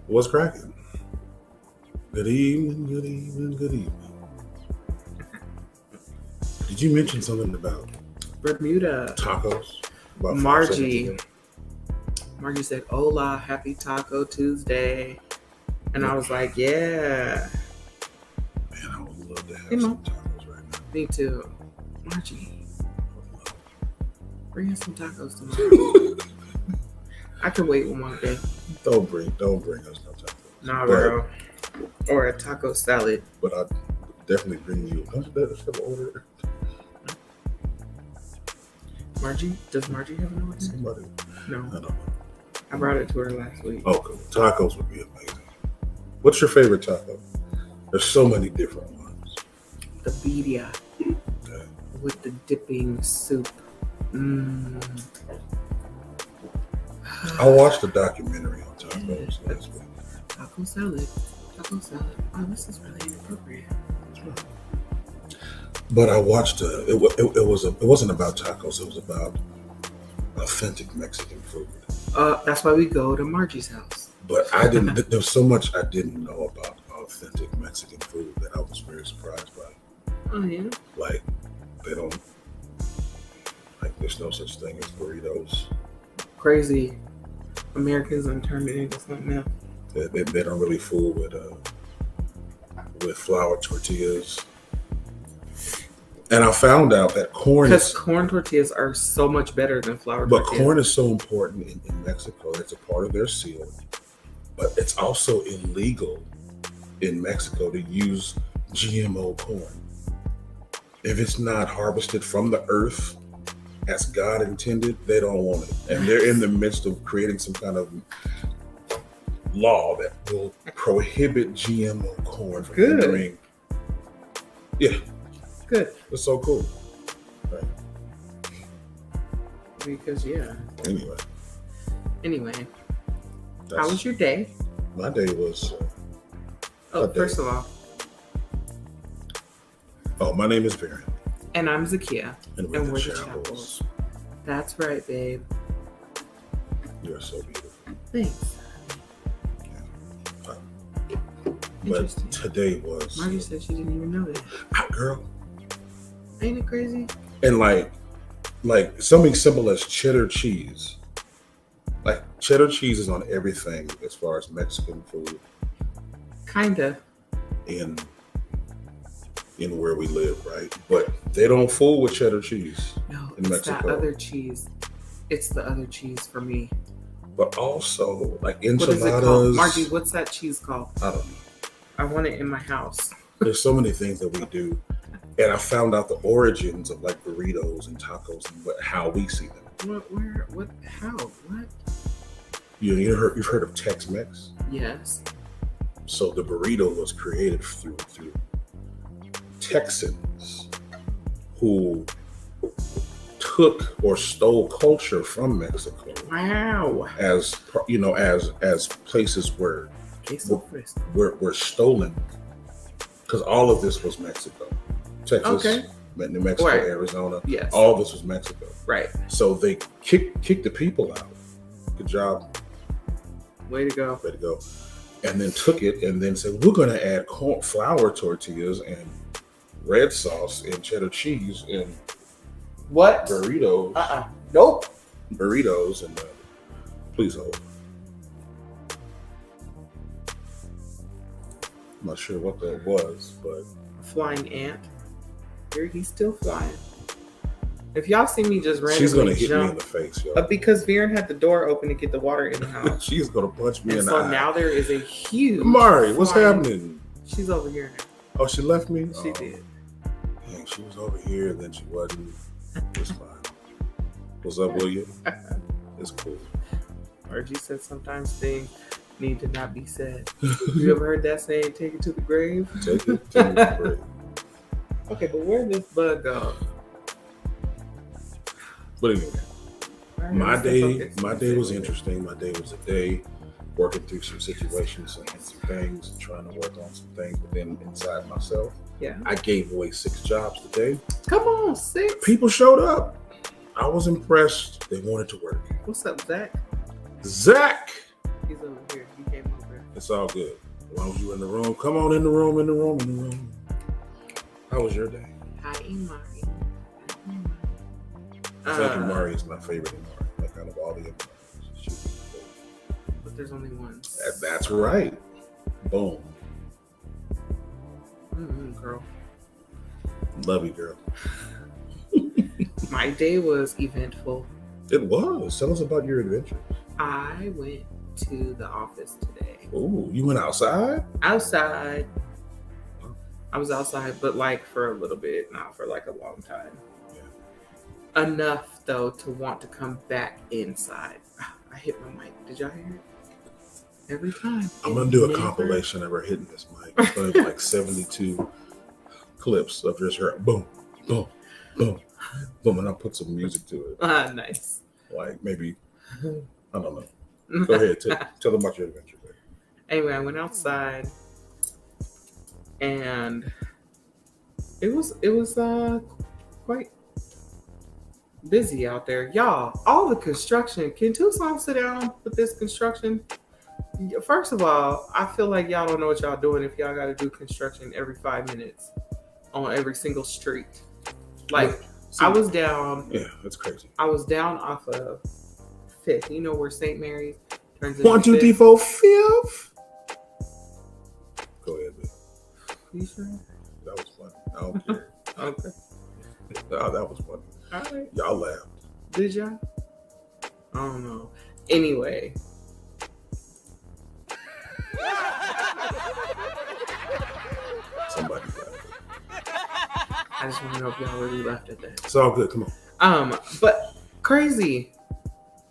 What's cracking? Good evening, good evening, good evening. Did you mention something about Bermuda? tacos? About Margie said, "Hola, happy Taco Tuesday," and I was like, "Yeah." Man, I would love to have some tacos right now. Me too, Margie. Bring us some tacos tomorrow. I can wait one more day. Don't bring us no tacos. Nah, girl. Or a taco salad. But I definitely bring you. Don't you better have an order? Margie? Does Margie have an order? Somebody. No. I don't know. I brought it to her last week. Oh, cool. Tacos would be amazing. What's your favorite taco? There's so many different ones. The birria. Okay. With the dipping soup. I watched a documentary on tacos last week. Taco salad. Oh, this is really inappropriate. But I watched it wasn't about tacos. It was about authentic Mexican food. That's why we go to Margie's house. But there's so much I didn't know about authentic Mexican food that I was very surprised by. Oh yeah. Like they don't there's no such thing as burritos. Crazy. Americans and turned it into something else. They don't really fool with flour tortillas. And I found out that corn tortillas are so much better than flour but tortillas. Corn is so important in Mexico. It's a part of their seal. But it's also illegal in Mexico to use GMO corn. If it's not harvested from the earth as God intended, they don't want it. And they're in the midst of creating some kind of law that will prohibit GMO corn from entering. Yeah. Good. It's so cool. Right. Because, yeah. Anyway. How was your day? My day was... first of all. Oh, my name is Baron. And I'm Zakia. And we're the Shackles. That's right, babe. You're so beautiful. Thanks. But today was... Margie said she didn't even know that. Girl. Ain't it crazy? And like something simple as cheddar cheese. Like cheddar cheese is on everything as far as Mexican food. Kinda. In where we live, right? But they don't fool with cheddar cheese. No, in Mexico. that other cheese. It's the other cheese for me. But also like enchiladas. What is it called? Margie, what's that cheese called? I don't know. I want it in my house. There's so many things that we do. And I found out the origins of like burritos and tacos and how we see them. What, how, what? You've heard of Tex-Mex? Yes. So the burrito was created through Texans who took or stole culture from Mexico. Wow. As places where stolen, because all of this was Mexico. Texas, New Mexico, right. Arizona. Yes. All of this was Mexico. Right. So they kicked the people out. Good job. Way to go. And then took it and then said, we're going to add flour tortillas and red sauce and cheddar cheese and what? Burritos. Nope. Burritos and please hold. I'm not sure what that was, but flying ant. Here he's still flying. If y'all see me just randomly she's gonna hit jump, me in the face, y'all. But because Viren had the door open to get the water in the house. She's gonna punch me in the eye. So now there is a huge Mari, what's happening? She's over here now. Oh, she left me? She did. Dang, she was over here and then she wasn't. It's fine. What's up, William? It's cool. Margie said sometimes things need to not be said. You ever heard that saying, take it to the grave? Take it to the grave. Okay, but where did this bug go? But anyway, my day was interesting. My day was a day working through some situations and some things, and trying to work on some things within inside myself. Yeah. I gave away 6 jobs today. Come on, 6. People showed up. I was impressed. They wanted to work. What's up, Zach? Zach! He's over here. He came over. It's all good. As long as you're in the room, come on in the room. How was your day? Hi, Imari. I think Imari is my favorite Imari. Like out of all the Imaris, she's my favorite. But there's only one. That's right. Boom. Girl. Love you, girl. My day was eventful. It was. Tell us about your adventure. I went to the office today. Ooh, you went outside? Outside. I was outside, but like for a little bit, not for like a long time. Yeah. Enough though to want to come back inside. I hit my mic. Did y'all hear it? Every time. I'm gonna do a compilation of her hitting this mic. It's gonna be like 72 clips of just her boom, boom, boom, boom, and I'll put some music to it. Nice. Like maybe I don't know. Go ahead, tell them about your adventure. Anyway, I went outside, and it was quite busy out there, y'all. All the construction. Can Tucson sit down with this construction? First of all, I feel like y'all don't know what y'all doing if y'all got to do construction every 5 minutes on every single street. Like, I was down. Yeah, that's crazy. I was down off of 5th. You know where St. Mary's turns into 1, 2, 3, 4, 5th. Go ahead, babe. You sure? That was funny. I don't care. Okay. No, that was funny. All right. Y'all laughed. Did y'all? I don't know. Anyway. Somebody got it. I just want to know if y'all really laughed at that. It's all good. Come on. But crazy.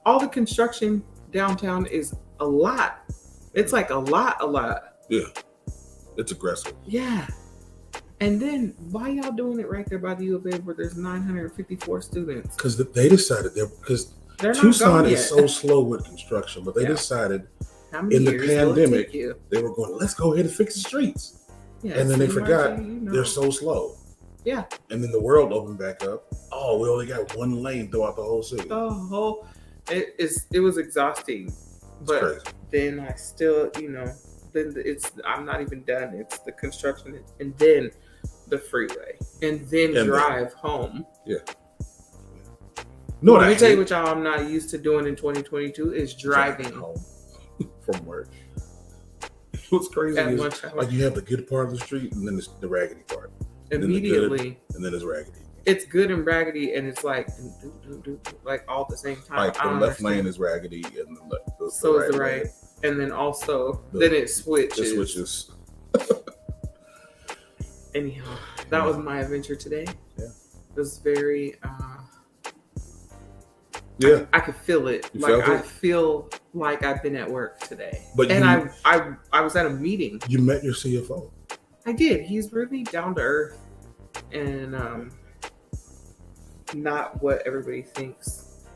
All the construction downtown is a lot. It's like a lot. Yeah. It's aggressive. Yeah. And then why y'all doing it right there by the U of A where there's 954 students? Because they decided because Tucson is so slow with construction, but they decided in the pandemic they were going, let's go ahead and fix the streets. Yeah, and then they forgot they're so slow. Yeah. And then the world opened back up. Oh, we only got one lane throughout the whole city. It was exhausting. But then I still, I'm not even done. It's the construction and then the freeway and then drive home. Yeah. No, let me tell you what y'all I'm not used to doing in 2022 is driving home from work. What's crazy is like you have the good part of the street and then it's the raggedy part. Immediately. And then it's raggedy. It's good and raggedy and it's like all at the same time. Like the left lane is raggedy and the so is the right. And then also then it switches. It switches. Anyhow, that was my adventure today. Yeah. It was very I could feel it. I feel like I've been at work today. I was at a meeting. You met your CFO. I did. He's really down to earth and not what everybody thinks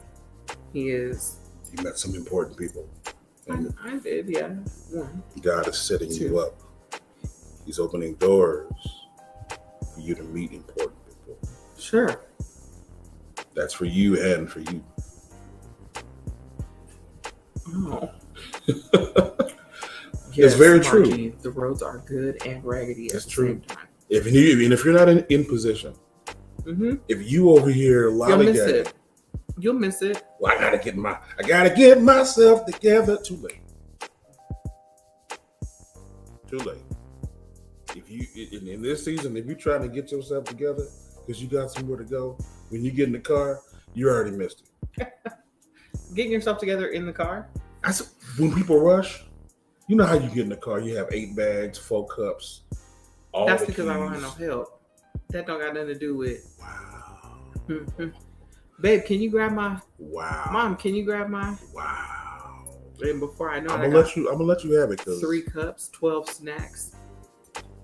he is. You met some important people. I did, yeah. One. God is setting you up. He's opening doors for you to meet important people. Sure. That's for you and for you. Oh. It's very true. The roads are good and raggedy at the same time. If you're not in position, if you over here lollygagging, you'll miss it. Well, I gotta get myself together. Too late. If you in this season, if you're trying to get yourself together because you got somewhere to go, when you get in the car, you already missed it. Getting yourself together in the car? When people rush, you know how you get in the car, you have 8 bags, 4 cups. That's because I don't have no help. That don't got nothing to do with. Wow. Mm-hmm. Babe, can you grab my? Wow. Mom, can you grab my? Wow. And before I know, I'm gonna let you have it. 3 cups, 12 snacks,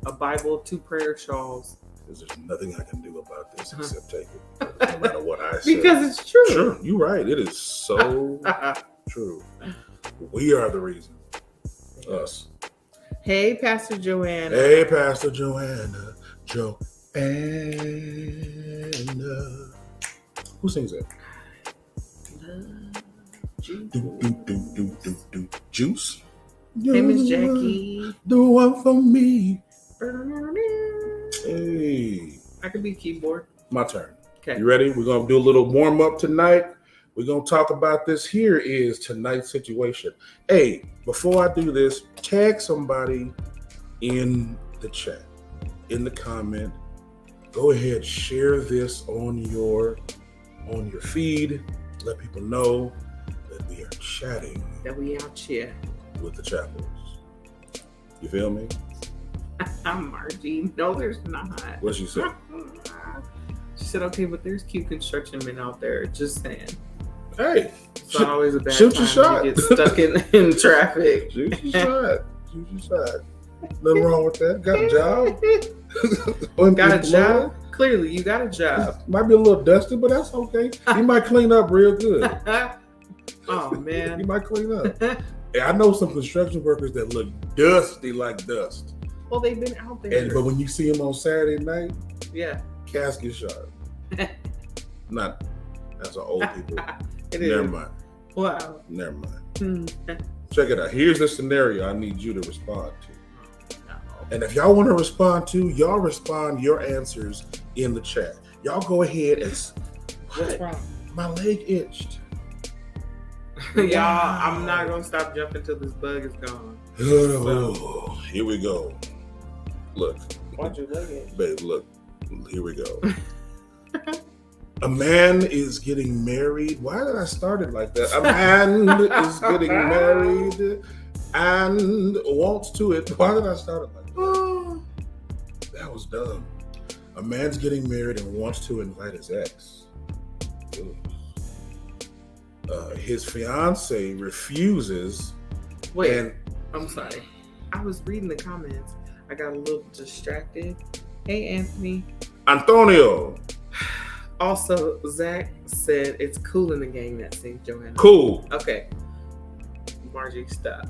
a Bible, 2 prayer shawls. Because there's nothing I can do about this except take it, no matter what I say. Because it's true. Sure, you're right. It is so true. We are the reason. Us. Hey, Pastor Joanna. Hey, Pastor Joanna. Joanna. Who sings that? Juice. Juice? Hey, Miss Jackie. The one for me. Hey. I could be keyboard. My turn. Okay. You ready? We're going to do a little warm up tonight. We're going to talk about this. Here is tonight's situation. Hey, before I do this, tag somebody in the chat, in the comment. Go ahead, share this on your feed. Let people know that we are chatting. That we out here. With the Chappells. You feel me? I'm Margie. No, there's not. What'd she say? She said, okay, but there's cute construction men out there. Just saying. Hey. It's not always a bad shoot time your shot. to get stuck in traffic. Shoot your shot. Shoot your shot. Nothing wrong with that. Got a job. Got a job? Clearly, you got a job. Might be a little dusty, but that's okay. You might clean up real good. Oh, man. You might clean up. Hey, I know some construction workers that look dusty like dust. Well, they've been out there. But when you see them on Saturday night, yeah, casket sharp. Not, that's an old people. Never mind. Wow. Never mind. Check it out. Here's the scenario I need you to respond to. And if y'all want to respond to, y'all respond your answers in the chat. Y'all go ahead and. What's wrong? My leg itched. Y'all, I'm not gonna stop jumping till this bug is gone. Oh, here we go. Look. Why'd you leg itch? Babe, look. Here we go. A man is getting married. Why did I start it like that? A man is getting married and wants to it. Why did I start it like that? That was dumb. A man's getting married and wants to invite his ex. His fiance refuses. Wait, I'm sorry. I was reading the comments. I got a little distracted. Hey, Anthony. Antonio. Also, Zach said it's cool in the gang that sings Joanna. Cool. Okay. Margie, stop.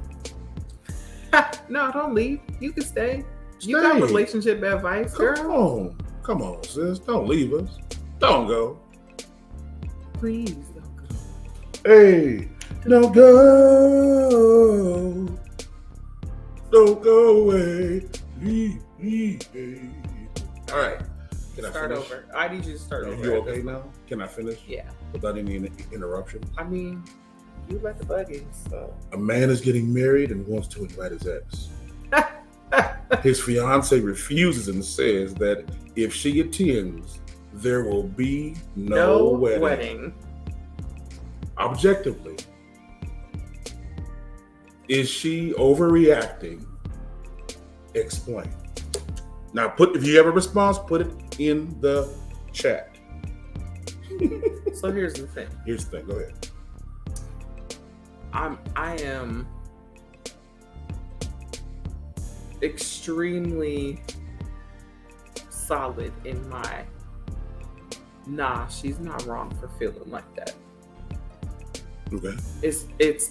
No, don't leave. You can stay. You got relationship advice, girl. Come on, sis. Don't leave us. Don't go. Please don't go. Hey, don't go. Don't go away. Leave. All right. Can I start finish? over. I need you to start over. You okay now? Can I finish? Yeah. Without any interruption? I mean, you let the bug in, so. A man is getting married and wants to invite his ex. His fiance refuses and says that if she attends, there will be no wedding. Objectively, is she overreacting? Explain. Now, if you have a response, put it in the chat. So here's the thing. Go ahead. I am extremely solid in my she's not wrong for feeling like that. Okay. It's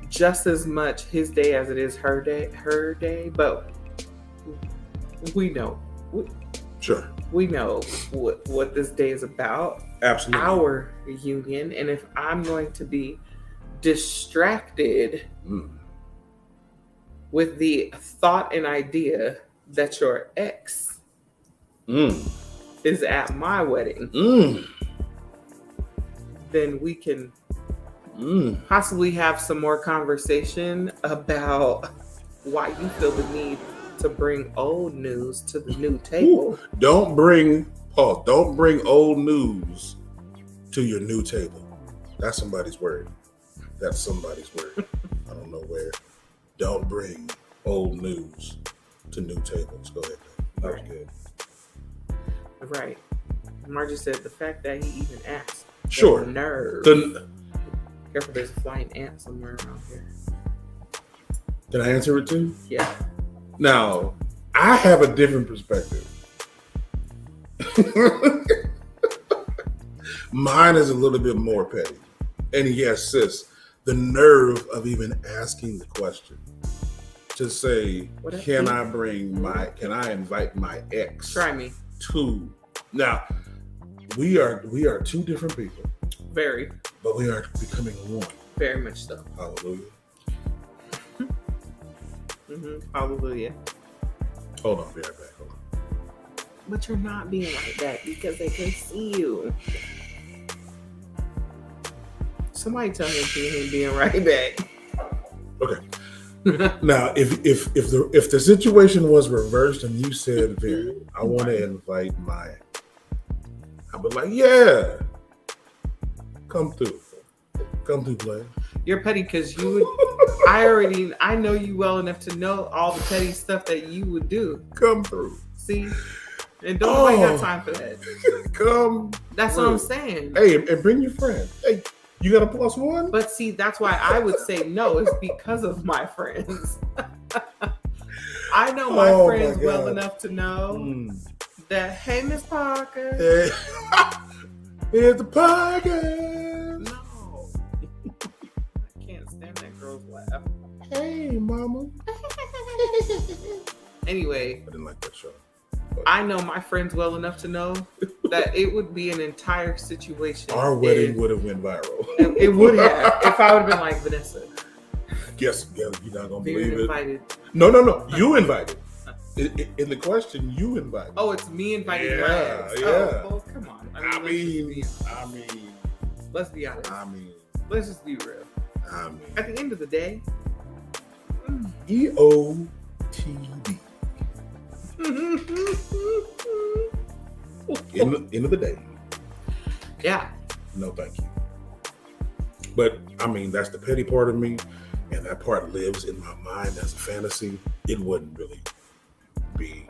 just as much his day as it is her day, but we know. Sure. We know what this day is about. Absolutely. Our union. And if I'm going to be distracted with the thought and idea that your ex is at my wedding, then we can possibly have some more conversation about why you feel the need to bring old news to the new table. Don't bring old news to your new table. That's somebody's word. I don't know where. Don't bring old news to new tables. Go ahead. That was good. Right. Margie said the fact that he even asked. Sure. The nerve. Careful, there's a flying ant somewhere around here. Can I answer it too? Yeah. Now, I have a different perspective. Mine is a little bit more petty. And yes, sis, the nerve of even asking the question to say, can I invite my ex? Try me. To now, we are two different people. Very. But we are becoming one. Very much so. Hallelujah. Hallelujah. Hold on, be right back. Hold on. But you're not being like that because they can see you. Somebody tell him he ain't being right back. Okay. Now, if the situation was reversed and you said, "Vera, I want to invite Maya," I'd be like, "Yeah, come through, player." You're petty because you would. I know you well enough to know all the petty stuff that you would do. Come through. See, and don't nobody got time for that. Come. That's through. what I'm saying. Hey, and bring your friend. Hey, you got a +1? But see, that's why I would say no. It's because of my friends. I know my friends well enough to know that, hey, Miss Parker. Hey. Here's the Parker. No. I can't stand that girl's laugh. Hey, mama. Anyway. I didn't like that show. I know my friends well enough to know that it would be an entire situation. Our wedding would have went viral. It would have if I would have been like, Vanessa. Guess you're not gonna believe invited. it. No. You invited. In the question, you invited. Oh, it's me inviting my ass. Yeah. Oh, well, come on. I mean, let's be honest. Let's just be real. At the end of the day, EOTD. End of the day. Yeah. No, thank you. But I mean, that's the petty part of me, and that part lives in my mind as a fantasy. It wouldn't really be.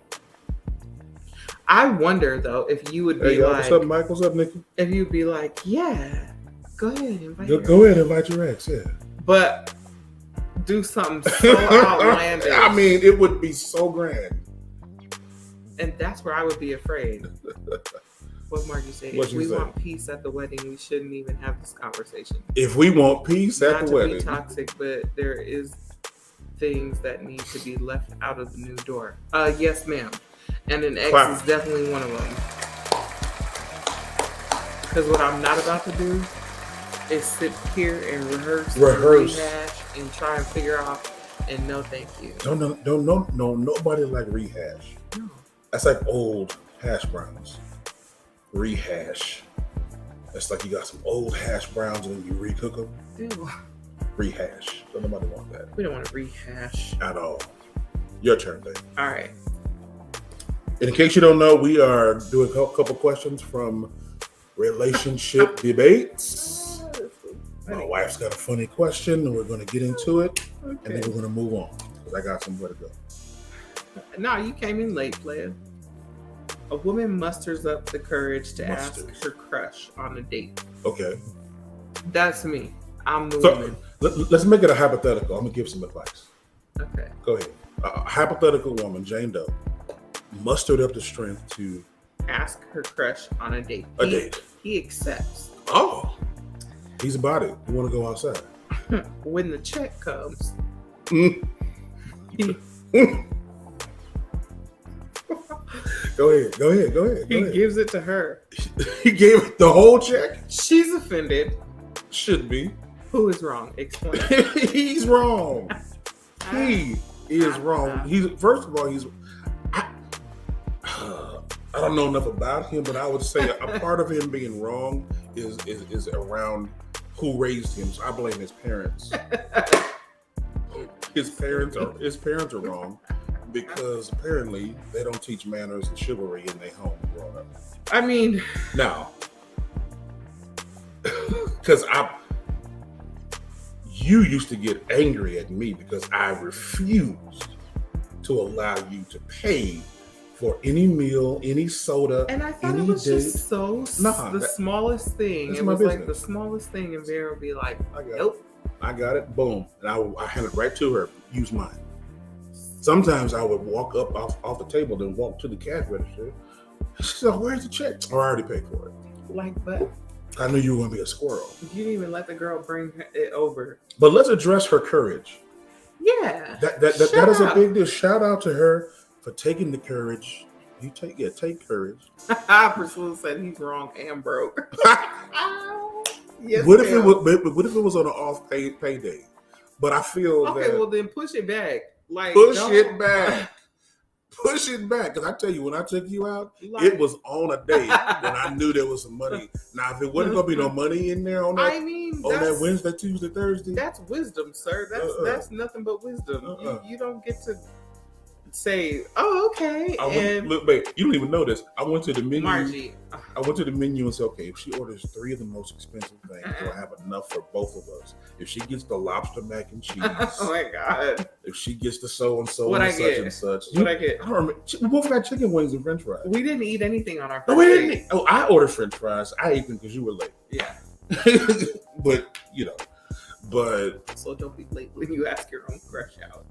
I wonder though if you would be hey, like, what's up, Mike? What's up, Nikki? If you'd be like, yeah, go ahead, invite go ahead, invite your ex, yeah. But do something so outlandish. I mean, it would be so grand. And that's where I would be afraid. What Margie said. If we want peace at the wedding, we shouldn't even have this conversation. If we want peace at the wedding. Not to be toxic, but there is things that need to be left out of the new door. Yes, ma'am. And an ex is definitely one of them. Because what I'm not about to do is sit here and rehearse. And rehash, and try and figure out. And no, thank you. No, nobody like rehash. No. That's like old hash browns. Rehash. That's like you got some old hash browns and you recook them. Ew. Rehash. Don't nobody want that. We don't want to rehash. At all. Your turn, babe. All right. And in case you don't know, we are doing a couple questions from Relationship Debates. My wife's got a funny question, and we're going to get into it, and then we're going to move on, because I got somewhere to go. No, you came in late, player. A woman musters up the courage to ask her crush on a date. Okay. That's me. I'm the woman. Let's make it a hypothetical. I'm going to give some advice. Okay. Go ahead. A hypothetical woman, Jane Doe, mustered up the strength to ask her crush on a date. He accepts. Oh. He's about it. You want to go outside. When the check comes, Go ahead. He gives it to her. He gave it the whole check? She's offended. Should be. Who is wrong? Explain. He's wrong. He is wrong. First of all, I don't know enough about him, but I would say a part of him being wrong is around who raised him. So I blame his parents. His parents are wrong because apparently they don't teach manners and chivalry in their home growing up. I mean, now, because you used to get angry at me because I refused to allow you to pay for any meal, any soda, and I thought it was just the smallest thing. It was like the smallest thing, and Vera would be like, "Nope, I got it." Boom, and I hand it right to her. Use mine. Sometimes I would walk up off the table, then walk to the cash register. She said, "Where's the check?" Oh, I already paid for it. But I knew you were going to be a squirrel. You didn't even let the girl bring it over. But let's address her courage. Yeah, that is a big deal. Shout out to her for taking the courage. Take courage. Priscilla said he's wrong and broke. Yes, what if it was on an off payday? But I feel well then push it back. Like, Push don't- it back. Push it back. Because I tell you, when I took you out, Like- it was on a day when I knew there was some money. Now, if it wasn't going to be no money in there on that, I mean, on that Wednesday, Tuesday, Thursday. that's wisdom, sir. That's nothing but wisdom. You don't get to say, "Oh, okay." Look, babe, you don't even know this. I went to the menu. Margie, I went to the menu and said, okay, if she orders 3 of the most expensive things, we'll have enough for both of us. If she gets the lobster mac and cheese, oh my god, if she gets the so and so What and I such get? and such, what I get? I don't remember. We both got chicken wings and French fries. We didn't eat anything on our first No, we date. didn't. Oh, I ordered French fries. I ate them because you were late. Yeah, But but so don't be late when you ask your own crush out.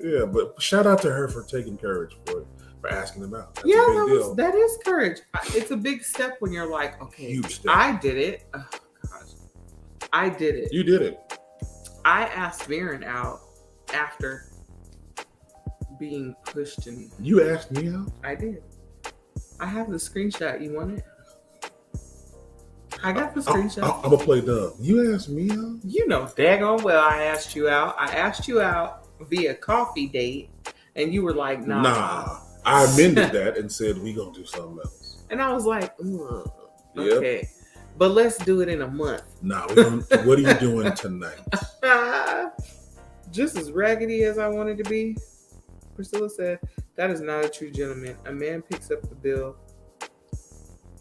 yeah. But shout out to her for taking courage for asking them out. That's Yeah, a big deal. that is courage. It's a big step when you're like, okay, Huge step. I did it. Oh gosh, I did it. You did it. I asked Viren out after being pushed, and You asked me out. I did. I have the screenshot. You want it? I got the screenshot. I'm gonna play dumb. You asked me out. You know daggone well I asked you out. I asked you out via coffee date, and you were like, nah. I amended that and said we gonna do something else. And I was like, ugh, Yep. okay. But let's do it in a month. Nah, what are you doing tonight? Just as raggedy as I wanted to be, Priscilla said, that is not a true gentleman. A man picks up the bill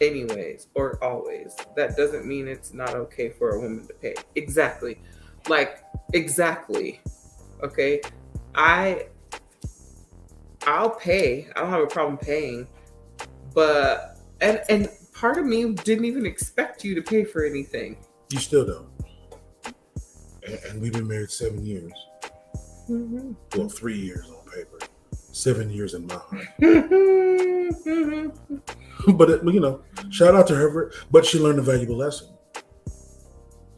anyways or always. That doesn't mean it's not okay for a woman to pay. Exactly. Like, exactly. Okay. I'll pay. I don't have a problem paying. But and part of me didn't even expect you to pay for anything. You still don't. And we've been married 7 years. Mm-hmm. Well, 3 years on paper. 7 years in my heart. But shout out to her. But she learned a valuable lesson.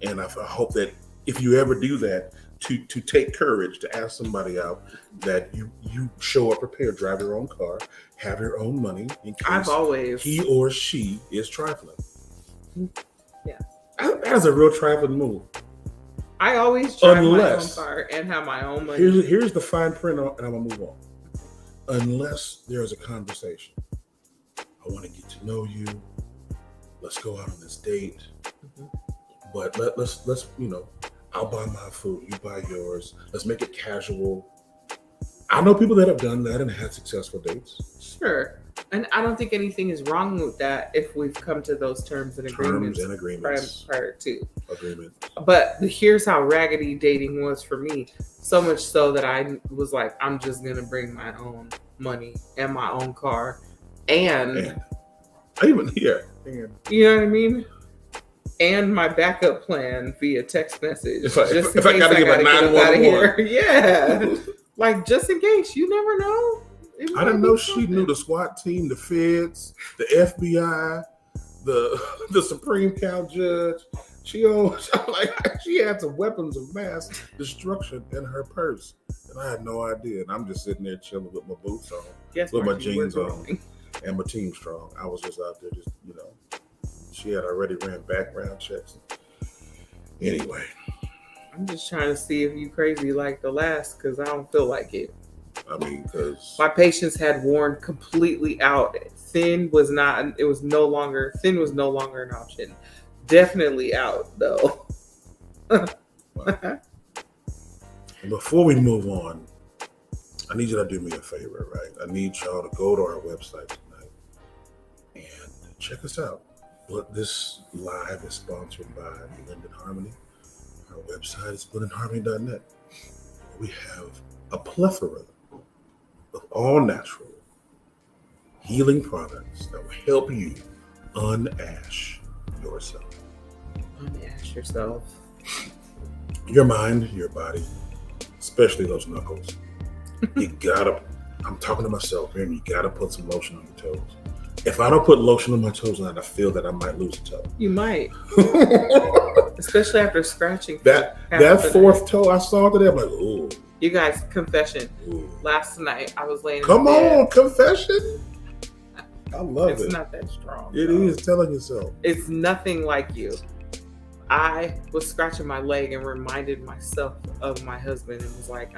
And I hope that if you ever do that, to take courage to ask somebody out, that you show up prepared, drive your own car, have your own money in case I've always he or she is trifling. Yeah. That's a real trifling move. I always drive Unless- my own car and have my own money. Here's the fine print, and I'm gonna move on. Unless there's a conversation, I want to get to know you. Let's go out on this date. Mm-hmm. But let's I'll buy my food, you buy yours. Let's make it casual. I know people that have done that and had successful dates. Sure. And I don't think anything is wrong with that if we've come to those terms and agreements. Prior to. Agreement. But here's how raggedy dating was for me. So much so that I was like, I'm just going to bring my own money and my own car. And even here. You know what I mean? And my backup plan via text message. If I just in gotta case I give gotta a get up 911. out of here. Yeah. Like, just in case. You never know. I didn't know she knew the SWAT team, the feds, the FBI, the Supreme Court judge. She had some weapons of mass destruction in her purse, and I had no idea. And I'm just sitting there chilling with my boots on, Yes, with my Mark, you were jeans on, growing. and my team strong. I was just out there, She had already ran background checks. Anyway, I'm just trying to see if you crazy like the last, because I don't feel like it. I mean, because My patience had worn completely out. Thin was no longer an option. Definitely out though. before we move on, I need you to do me a favor, right? I need y'all to go to our website tonight and check us out. But this live is sponsored by Blended Harmony. Our website is blendedharmony.net. We have a plethora of all natural healing products that will help you unash yourself. Unash yourself. Your mind, your body, especially those knuckles. I'm talking to myself here, and you gotta put some lotion on your toes. If I don't put lotion on my toes, I feel that I might lose a toe. You might. Especially after scratching. That fourth toe I saw today, I'm like, ooh. You guys, confession. Ooh. Last night I was laying in Come bed. on, confession. I love It's it. not that strong. It though. is telling yourself. It's nothing like you. I was scratching my leg and reminded myself of my husband and was like,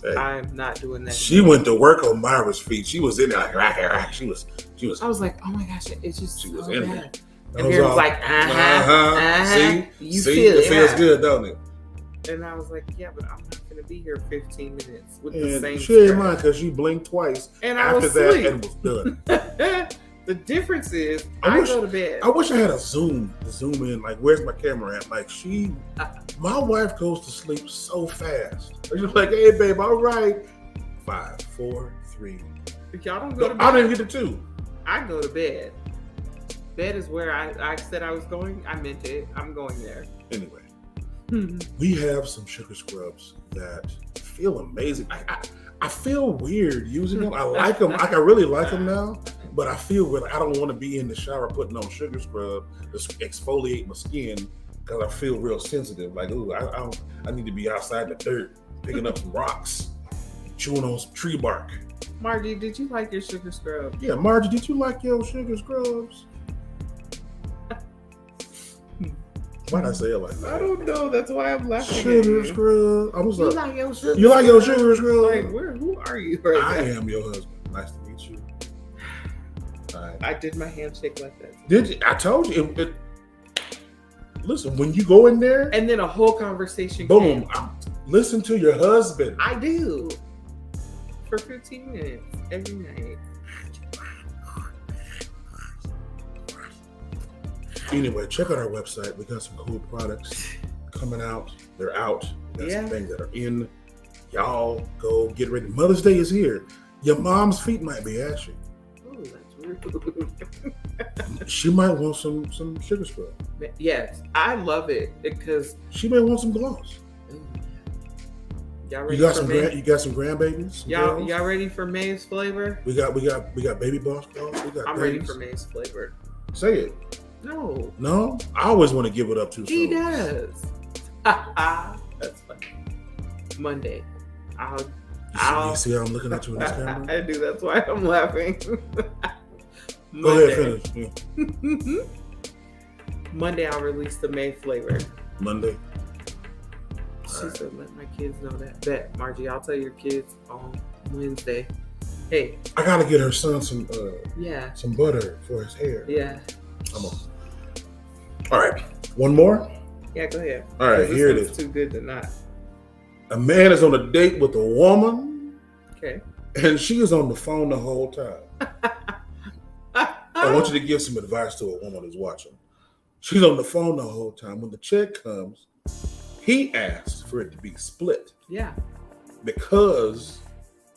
Hey, I'm not doing that. She went to work on Myra's feet. She was in there like, she was. I was like, oh my gosh, it's just She was so in bad. there. And Mary was like, See, you see, feel it feels good, don't it? And I was like, yeah, but I'm not going to be here 15 minutes with And the same she ain't strap. mind because she blinked twice And I after was that asleep. and was done. The difference is, I wish- go to bed. I wish I had a zoom in. Like, where's my camera at? Like, my wife goes to sleep so fast. She's like, hey, babe, all right. 5, 4, 3. Y'all don't go to bed. I didn't get to 2. I go to bed. Bed is where I said I was going. I meant it. I'm going there. Anyway, we have some sugar scrubs that feel amazing. I feel weird using them. I like them. I really like them now. But I feel weird. I don't want to be in the shower putting on sugar scrub to exfoliate my skin because I feel real sensitive. Like, ooh, I need to be outside in the dirt picking up some rocks, chewing on some tree bark. Margie, did you like your sugar scrub? Yeah, Margie, did you like your sugar scrubs? Why'd I say it like that? I don't know. That's why I'm laughing. Sugar scrub. I was You like, like your sugar? you like your sugar scrub? Like, who are you right I now? am your husband. Nice to meet you. I did my handshake like that. Did you? I told you. Listen, when you go in there, And then a whole conversation boom, came. listen to your husband. I do. For 15 minutes every night. Anyway, check out our website. We got some cool products coming out. They're out. We got some things that are in. Y'all go get ready. Mother's Day is here. Your mom's feet might be ashy. Oh, that's rude. She might want some sugar scrub. Yes, I love it because She may want some gloss. y'all ready You got for some May? you got some grandbabies? Some girls? Y'all ready for May's flavor? We got baby boss gloss. We got I'm babies. ready for May's flavor. Say it. No, No? I always want to give it up too he soon. does. That's funny. Monday. You see how I'm looking at you in this camera? I do. That's why I'm laughing. Go ahead, finish. Yeah. Monday, I'll release the May flavor. Monday. She said, let my kids know that. Bet, Margie, I'll tell your kids on Wednesday. Hey, I gotta get her son some butter for his hair. Yeah. Come on. All right. One more? Yeah, go ahead. All right, here it is. Too good to not. A man is on a date with a woman. Okay. And she is on the phone the whole time. I want you to give some advice to a woman who's watching. She's on the phone the whole time. When the check comes, he asks for it to be split. Yeah. Because,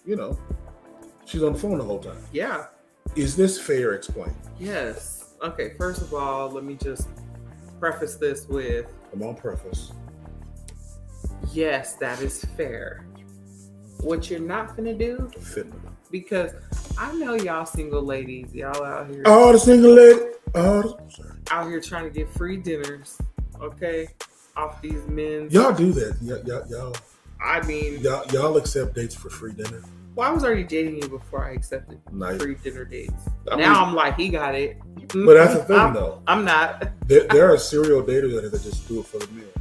she's on the phone the whole time. Yeah. Is this fair? Explain. Yes. Okay, first of all, let me just preface this with, Come on, preface. yes, that is fair. What you're not gonna do, Fitment. because I know y'all single ladies, y'all out here, Oh, the single lady. out here trying to get free dinners, okay, off these men's. Y'all do that. I mean, Y'all accept dates for free dinner. well, I was already dating you before I accepted Nice. free dinner dates. I Now mean- I'm like, he got it. But that's the thing, though. I'm not. There are serial daters out there that just do it for the meals.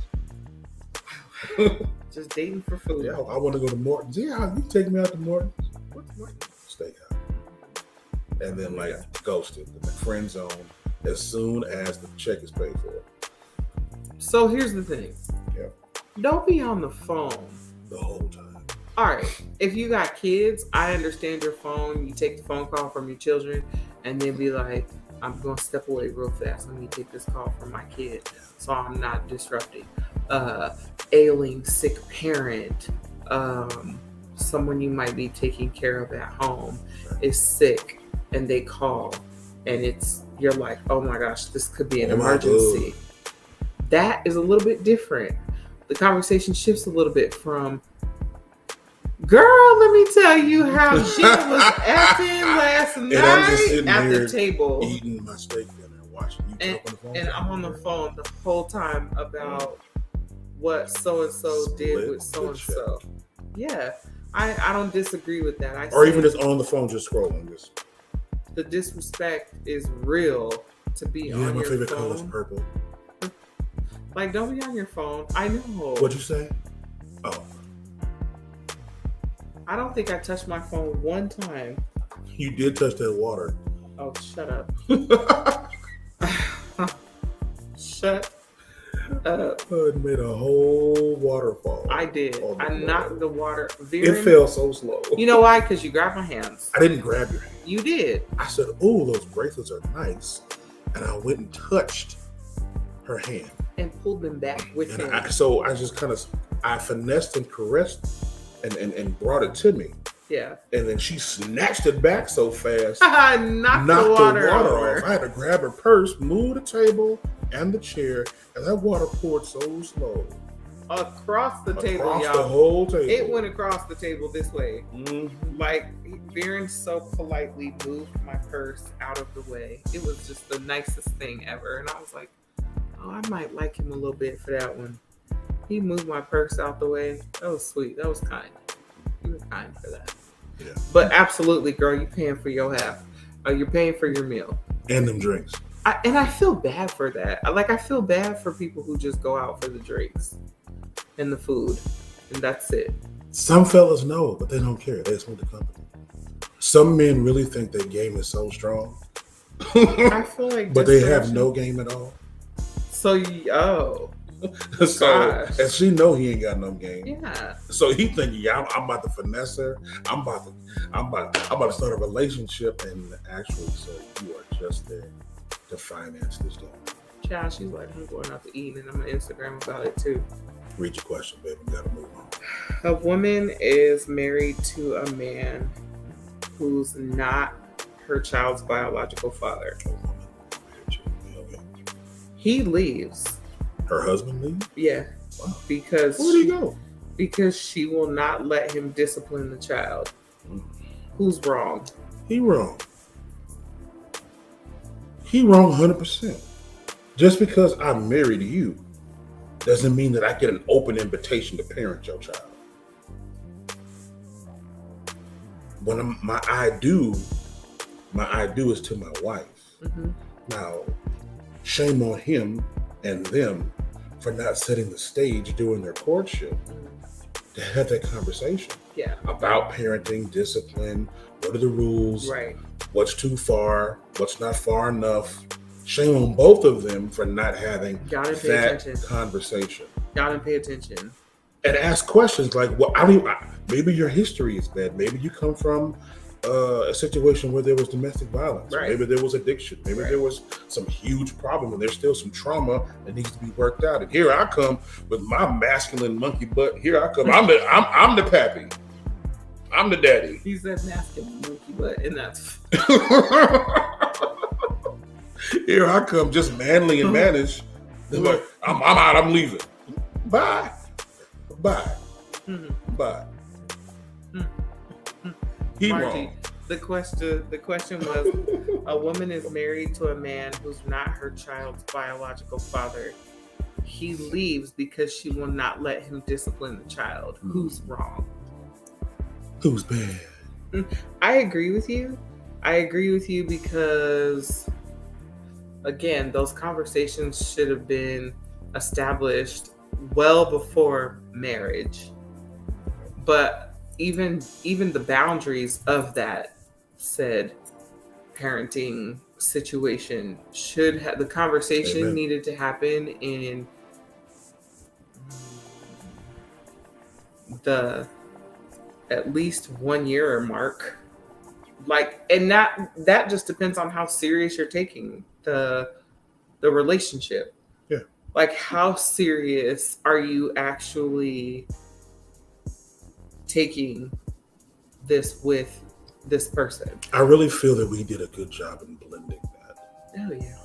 Just dating for food. Yeah, I want to go to Morton's. Yeah, you take me out to Morton's. What's more? Steakhouse. And then ghosted in the friend zone as soon as the check is paid for. So here's the thing. Yeah. Don't be on the phone The whole time. all right. If you got kids, I understand your phone. You take the phone call from your children and then be like, I'm going to step away real fast. Let me take this call from my kid so I'm not disrupting. Ailing, sick parent, someone you might be taking care of at home is sick and they call and you're like, oh my gosh, this could be an emergency. That is a little bit different. The conversation shifts a little bit from, girl, let me tell you how she was acting last night at the table. Eating my steak dinner and watching you talk on the phone. And I'm on the phone the whole time about what so-and-so did with so-and-so. Yeah, I don't disagree with that. Or even just on the phone, just scrolling. The disrespect is real to be on your phone. My favorite color is purple. Like, don't be on your phone. I know. What'd you say? Oh, I don't think I touched my phone one time. you did touch that water. Oh, shut up. Shut up. It made a whole waterfall. I did. on the I floor. knocked the water. It fell so slow. You know why? Because you grabbed my hands. I didn't grab your hand. You did. I said, "Oh, those bracelets are nice," and I went and touched her hand. And pulled them back with And him. I just kind of, I finessed and caressed and brought it to me. Yeah. And then she snatched it back so fast, knocked the water over. off. I had to grab her purse, move the table and the chair, and that water poured so slow. Across the table, Across y'all. the whole table. It went across the table this way. Mm-hmm. Like, Viren so politely moved my purse out of the way. It was just the nicest thing ever. And I was like, oh, I might like him a little bit for that one. He moved my purse out the way. That was sweet. That was kind. You were kind for that. Yeah. But absolutely, girl, you're paying for your half. You're paying for your meal. And them drinks. And I feel bad for that. I feel bad for people who just go out for the drinks and the food, and that's it. Some fellas know, but they don't care. They just want the company. Some men really think their game is so strong. I feel like, but they have no game at all. So, So, gosh. and she know he ain't got no game. Yeah. So he thinking, yeah, I'm about to finesse her. I'm about to start a relationship, and actually, so you are just there to finance this game. Child, she's like, I'm going out to eat, and I'm on Instagram about it too. Read your question, baby. We gotta move on. A woman is married to a man who's not her child's biological father. Okay. He leaves. Her husband leaves? Yeah. Wow. Because Where'd he go? Because she will not let him discipline the child. Who's wrong? He wrong. He wrong 100%. Just because I'm married to you doesn't mean that I get an open invitation to parent your child. When my I do is to my wife. Mm-hmm. Now, shame on him and them for not setting the stage during their courtship to have that conversation. Yeah. About parenting, discipline, what are the rules, Right. What's too far, what's not far enough. Shame on both of them for not having that conversation. Gotta pay attention. And ask questions like, well, maybe your history is bad. Maybe you come from a situation where there was domestic violence. Right. Maybe there was addiction. Maybe there was some huge problem and there's still some trauma that needs to be worked out. And here I come with my masculine monkey butt. Here I come. I'm the pappy. I'm the daddy. He said masculine monkey butt, and that's here I come, just manly and mannish. Like, I'm out. I'm leaving. Bye. Mm-hmm. Bye. Mm-hmm. He Margie, wrong. The question was, a woman is married to a man who's not her child's biological father. He leaves because she will not let him discipline the child. Who's wrong? Who's bad? I agree with you. Because, again, those conversations should have been established well before marriage. But even the boundaries of that said parenting situation should have, the conversation Amen. needed to happen in the at least 1 year mark. And that just depends on how serious you're taking the relationship. Yeah. Like, how serious are you actually taking this with this person? I really feel that we did a good job in blending that. Oh yeah.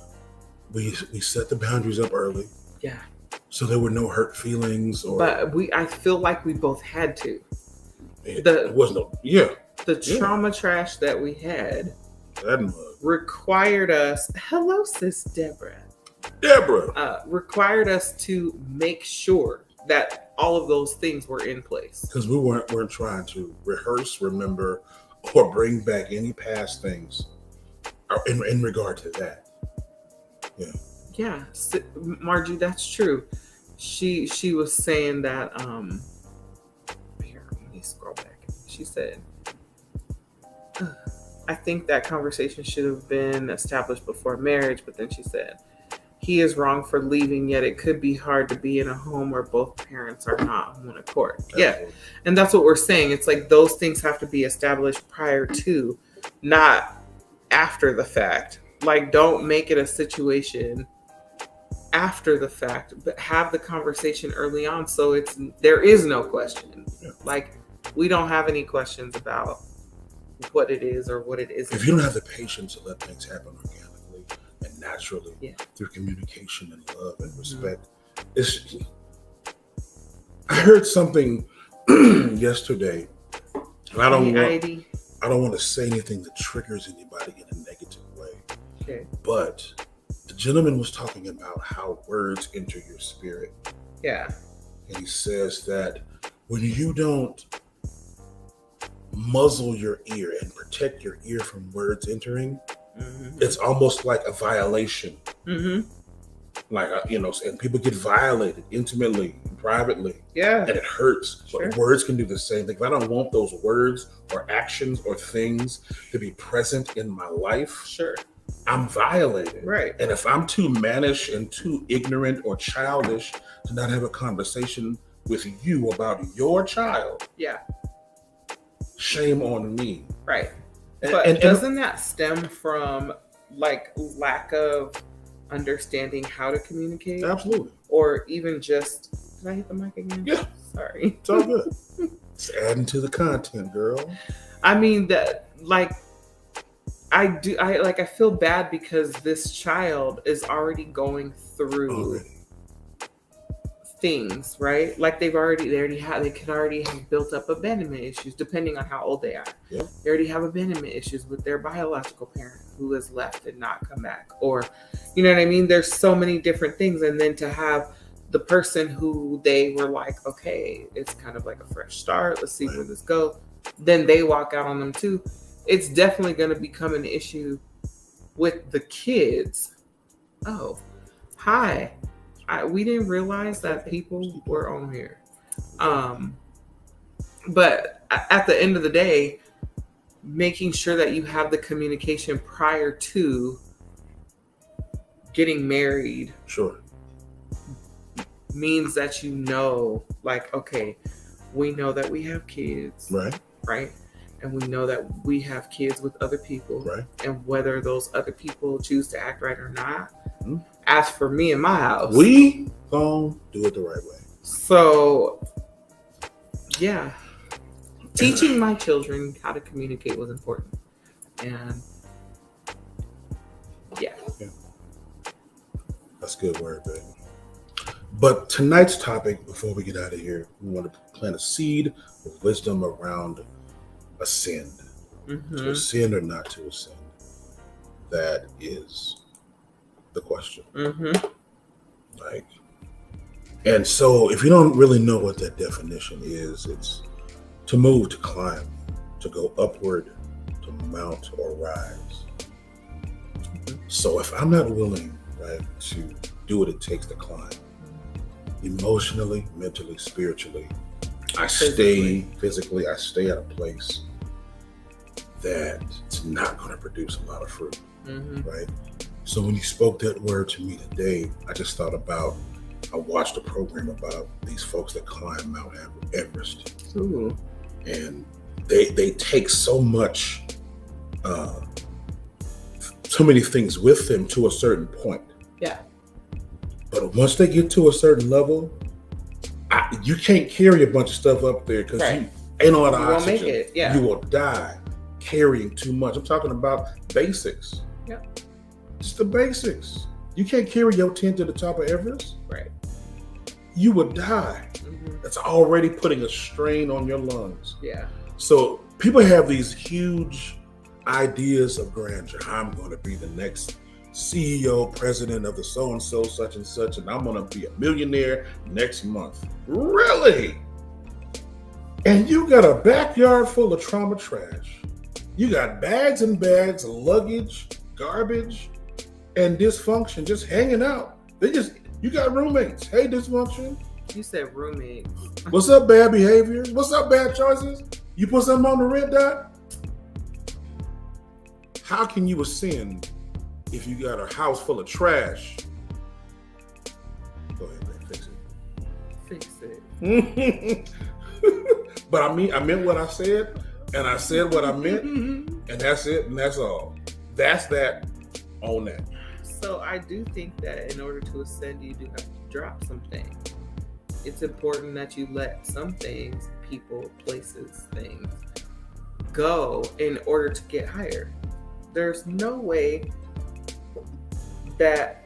We set the boundaries up early. Yeah. So there were no hurt feelings But I feel like we both had to. It was no. Yeah. The trauma trash that we had That mug. required us. Hello, sis Deborah. Required us to make sure that all of those things were in place. Because we weren't trying to rehearse, remember, or bring back any past things in regard to that. Yeah. Yeah, Margie, that's true. she was saying that here, let me scroll back. She said, I think that conversation should have been established before marriage, but then she said, he is wrong for leaving, yet it could be hard to be in a home where both parents are not on one accord. Yeah. And that's what we're saying. It's like those things have to be established prior to, not after the fact. Like, don't make it a situation after the fact, but have the conversation early on so there is no question. Yeah. Like, we don't have any questions about what it is or what it isn't. If you don't have the patience to let things happen organically and naturally through communication and love and respect, I heard something yesterday, and I don't want to say anything that triggers anybody in a negative way. Okay. But the gentleman was talking about how words enter your spirit. Yeah. And he says that when you don't muzzle your ear and protect your ear from words entering, it's almost like a violation. Like, and people get violated intimately, privately. Yeah. And it hurts. Sure. But words can do the same thing. If I don't want those words or actions or things to be present in my life, sure, I'm violated. Right. And if I'm too mannish and too ignorant or childish to not have a conversation with you about your child, shame on me. Right. But doesn't that stem from like lack of understanding how to communicate? Absolutely. Or even just, did I hit the mic again? Yeah. Sorry. It's all good. It's adding to the content, girl. I mean, that, like, I feel bad because this child is already going through things, right? Like they could already have built up abandonment issues depending on how old they are. Yeah. They already have abandonment issues with their biological parent who has left and not come back, or, you know what I mean? There's so many different things. And then to have the person who they were like, okay, it's kind of like a fresh start. Let's see where this goes. Then they walk out on them too. It's definitely going to become an issue with the kids. Oh, hi. We didn't realize that people were on here. But at the end of the day, making sure that you have the communication prior to getting married. Sure. Means that like, okay, we know that we have kids. Right? And we know that we have kids with other people. Right. And whether those other people choose to act right or not. As for me and my house, we gonna do it the right way. So, yeah, teaching my children how to communicate was important, and yeah, that's a good word, baby. But tonight's topic, before we get out of here, we want to plant a seed of wisdom around ascend, to ascend or not to ascend. That is the question. Like, and so if you don't really know what that definition is, it's to move, to climb, to go upward, to mount or rise. So if I'm not willing, right, to do what it takes to climb, emotionally, mentally, spiritually, I stay at a place that it's not going to produce a lot of fruit, right? So when you spoke that word to me today, I just thought about, I watched a program about these folks that climb Mount Everest. Ooh. And they take so much, so many things with them to a certain point. Yeah. But once they get to a certain level, you can't carry a bunch of stuff up there because you ain't no other oxygen. Won't make it. Yeah. You will die carrying too much. I'm talking about basics. Yep. Just the basics. You can't carry your tent to the top of Everest. Right. You would die. That's already putting a strain on your lungs. Yeah. So people have these huge ideas of grandeur. I'm going to be the next CEO, president of the so-and-so, such and such, and I'm going to be a millionaire next month. Really? And you got a backyard full of trauma trash. You got bags and bags of luggage, garbage, and dysfunction just hanging out. They just You got roommates. Hey, dysfunction. You said roommate. What's up, bad behavior? What's up, bad choices? You put something on the red dot? How can you ascend if you got a house full of trash? Go ahead, man. Fix Fix it. But I meant what I said, and I said what I meant, and that's it, and that's all. That's that on that. So I do think that in order to ascend, you do have to drop some things. It's important that you let some things, people, places, things, go in order to get higher. There's no way that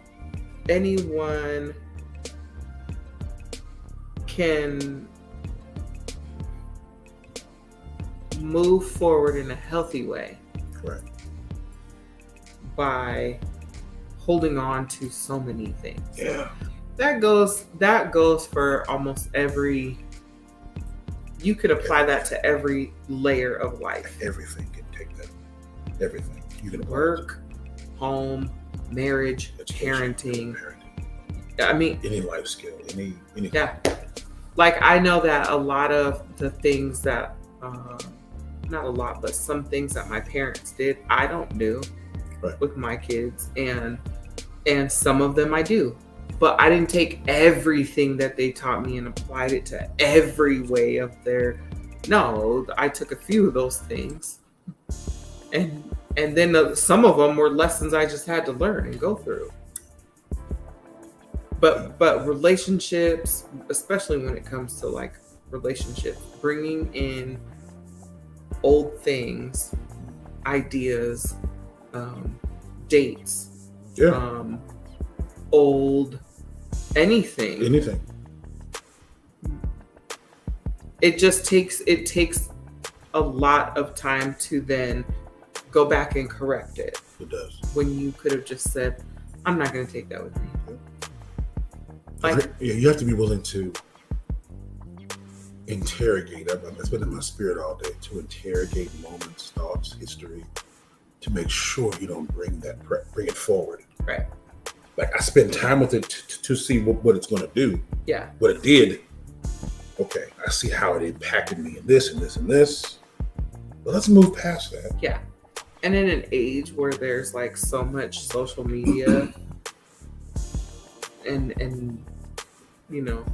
anyone can move forward in a healthy way. Correct. By holding on to so many things. Yeah. That goes for almost every. You could apply that to every layer of life. Everything can take that. Everything. You can Work, home, marriage, parenting. I mean, any life skill, any. Yeah. Like I know that a lot of the things that, not a lot, but some things that my parents did, I don't do with my kids, and some of them I do. But I didn't take everything that they taught me and applied it to every way of their. No, I took a few of those things, and then some of them were lessons I just had to learn and go through. But relationships, especially when it comes to like relationships, bringing in old things, ideas, dates, old anything. It just takes a lot of time to then go back and correct it. It does. When you could have just said, I'm not going to take that with me. Like, you have to be willing to interrogate. That's been in my spirit all day, to interrogate moments, thoughts, history, to make sure you don't bring it forward. Right. Like I spend time with it to see what it's going to do. Yeah. What it did. Okay, I see how it impacted me in this and this and this. But let's move past that. Yeah. And in an age where there's like so much social media and you know,